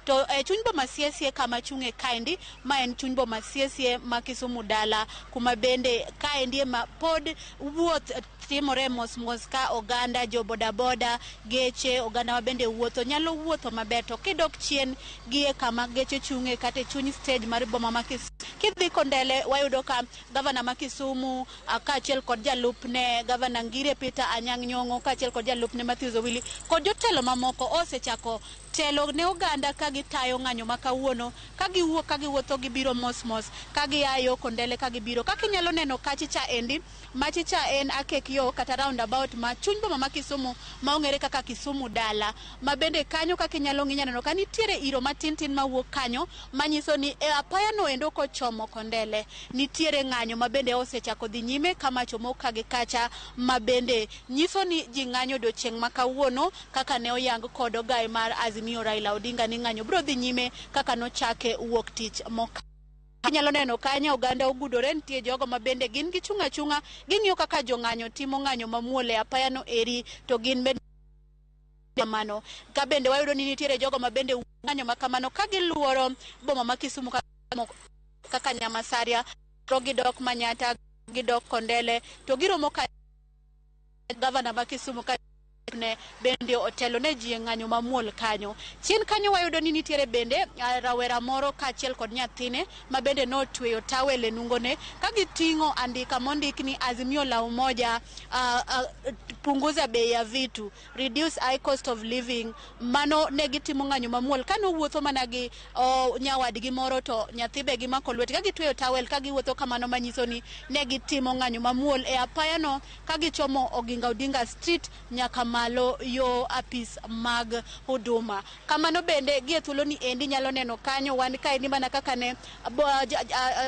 to chuny boma Siesie kama chunge kaendi ma en chuny boma Siesie ma Kisumu dala kuma bende kaendi ma pod wuoth timore mos ka oganda jo bodaboda geche oganda ma bende wuotho nyalo wuotho maber to kidok chien gie kama geche chunge kata chuny stage mar boma ma Kisumu kidhi kondele wayudo ka gavana ma Kisumu kaachiel kod jalupne gavana Ngire Peter Anyang' Nyong'o kaachiel kod jalupne Matthew Owili kod jotelo mamoko osechako telo ne oganda ka gitayo ng'anyo ma kawuono ka giwuotho gibiro mos ka giayo kondele ka gibiro kaka inyalo neno kachicha endi machicha en akek yo kata roundabout ma chuny boma ma Kisumu ma ong'ere kaka Kisumu dala ma bende kanyo kaka inyalo neno ka nitiere iro matin ma wuok kanyo manyiso ni e apaya no endo kochomo kondele nitiere ng'anyo ma bende osechako dhi nyime kama chomo ka gi kacha ma bende nyiso ni ji ng'anyo dochieng' ma kawuono kaka ne oyang kod ogai mar Azimio Raila Odinga ni ng'anyo biro dhi nyime kaka nochake wuok tich moka inyalo neno kanyo oganda ogudore nitie jogo ma bende gin gichunga ging'iyo kaka jo ng'anyo timo ng'anyo mamuol e apaya no eri to gin bende mano ka bende wayudo ni nitiere jogo ma bende ng'anyo makamano ka giluoro boma ma Kisumu kaka Nyamasaria to gidok Manyata gidok Kondele to giromo ka gavana ma Kisumu ne bende otelo ne ji ng'anyo mamuol kanyo chien kanyo wayudo ni nitiere bende rawera moro kaachiel kod nyathine ma bende notweyo tawel e nungone ka giting'o andika mondik ni Azimio la Umoja punguza bei ya vitu reduce high cost of living mano ne gitimo ng'anyo mamuol kano wuotho mana gi nyawadgi moro to nyathi be gimako lwetgi ka gitweyo tawel ka giwuotho kamano manyiso ni ne gitimo ng'anyo mamuol e apaya no ka gichomo Oginga Odinga Street nyaka malo yo apis mag huduma kamano bende gie thuolo ni endi nyalo neno kanyo wan ka endi mana kaka ne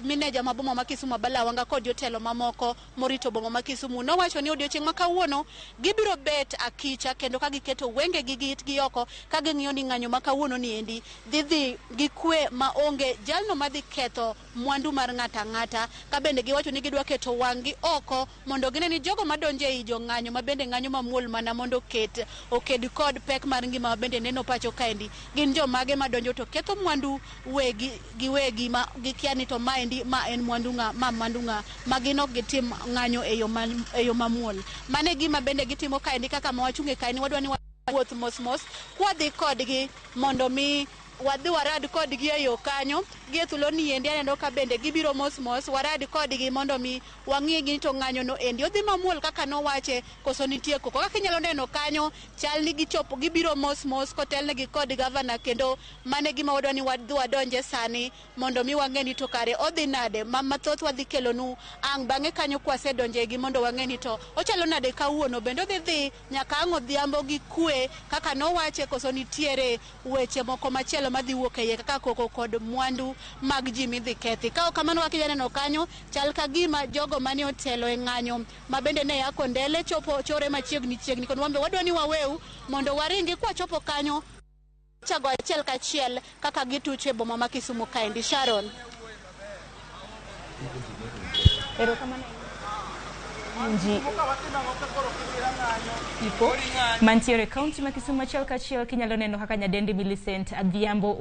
mineja maboma ma Kisumu Balawanga kod jotelo mamoko morito boma ma Kisumu nowacho ni odiochieng' ma kawuono gibiro bet akicha kendo ka giketo wenge gi itgi oko ka ging'iyo ni ng'anyo ma kawuono ni endi dhi gi kwe ma onge jalno madhi ketho mwandu mar ng'ata ka bende giwacho ni gidwa keto wang'gi oko mondo gine ni jogo madonje ei jo ng'anyo ma bende ng'anyo mamuol mana mondo oked kod pek mar ngima bende neno pacho kaendi gin jo mage madonjo to ketho mwandu wegi ma gikia ni to maendi ma en mwandu ng'a ma gino gitim ng'anyo e yo mamuol mane gima bende gitimo kaendi kaka mawachunge kaendi wadwa ni wuoth mos kwadhi kodgi mondo mi wadhi warad kodgi e yo kanyo gie thuolo ni endi aneno ka bende gibiro mos warad kodgi mondo mi wang'ie gi to ng'anyo no endi odhi mamuol kaka nowache koso nitie koko kaka inyalo neno kanyo chal ni gichopo gibiro mos kotelnegi kod gavana kendo mane gima wadwa ni wadonje sani mondo mi wang'e ni to kare odhi nade mathoth wadhi kelonu ang' bang'e kanyo kwasedonje gi mondo wang'e ni to ochalo nade kawuono bende odhi nyaka ang' odhiambo gi kwe kaka nowache koso nitiere weche moko machielo madhi wuok e iye kaka koko kod mwandu mag ji midhi kethi ka kamano kaka ineno kanyo chal ka gima jogo mane otelo e ng'anyo ma bende ne ya Kondele chopo chore machiegni kod wambe wadwa ni waweu mondo waringi kwa chopo kanyo chago achiel kachiel kaka gituche boma ma Kisumu kaendi Sharon erokamano mantiere kaunti ma Kisumu achiel kachiel kinyalo neno kaka nyadendi Millicent Adhiambo